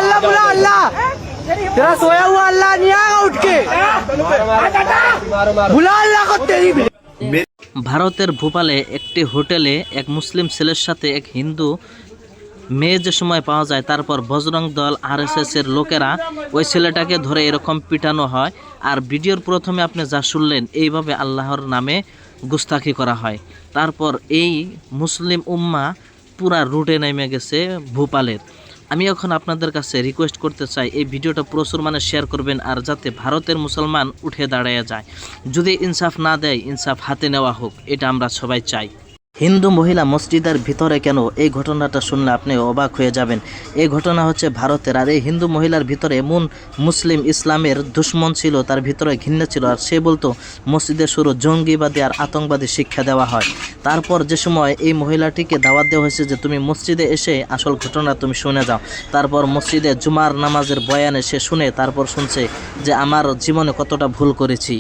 अल्लाह बुला अल्लाह तेरा सोया हुआ अल्लाह नहीं आएगा उठ के बुला अल्लाह को तेरी भी। ভারতের ভোপালে একটি হোটেলে এক মুসলিম ছেলের সাথে এক হিন্দু মেয়ে যে সময় পাওয়া যায়, তারপর বজরং দল আরএসএস এর লোকেরা ওই ছেলেটাকে ধরে এরকম পিটানো হয়। আর ভিডিওর প্রথমে আপনি যা শুনলেন, এইভাবে আল্লাহর নামে গুস্তাখি করা হয়। তারপর এই মুসলিম উম্মা পুরা রুটে নেমে গেছে ভোপালের। আমি এখন আপনাদের কাছে রিকোয়েস্ট করতে চাই, এই ভিডিওটা প্রচুর মানে শেয়ার করবেন, আর যাতে ভারতের মুসলমান উঠে দাঁড়িয়ে যায়। যদি ইনসাফ না দেয়, ইনসাফ হাতে নেওয়া হোক, এটা আমরা সবাই চাই। হিন্দু মহিলা মসজিদের ভিতরে কেন, এই ঘটনাটা শুনলে আপনি অবাক হয়ে যাবেন। এই ঘটনা হচ্ছে ভারতের। আর এই হিন্দু মহিলার ভিতরে এমন মুসলিম ইসলামের দুশ্মন ছিল, তার ভিতরে ঘৃণা ছিল। আর সে বলতো মসজিদের শুরু জঙ্গিবাদী আর আতঙ্কবাদী শিক্ষা দেওয়া হয়। তারপর যে সময় এই মহিলাটিকে দাওয়াত দেওয়া হয়েছে যে তুমি মসজিদে এসে আসল ঘটনা তুমি শুনে যাও, তারপর মসজিদে জুমার নামাজের বয়ানে সে শুনে তারপর শুনছে যে আমার জীবনে কতটা ভুল করেছি।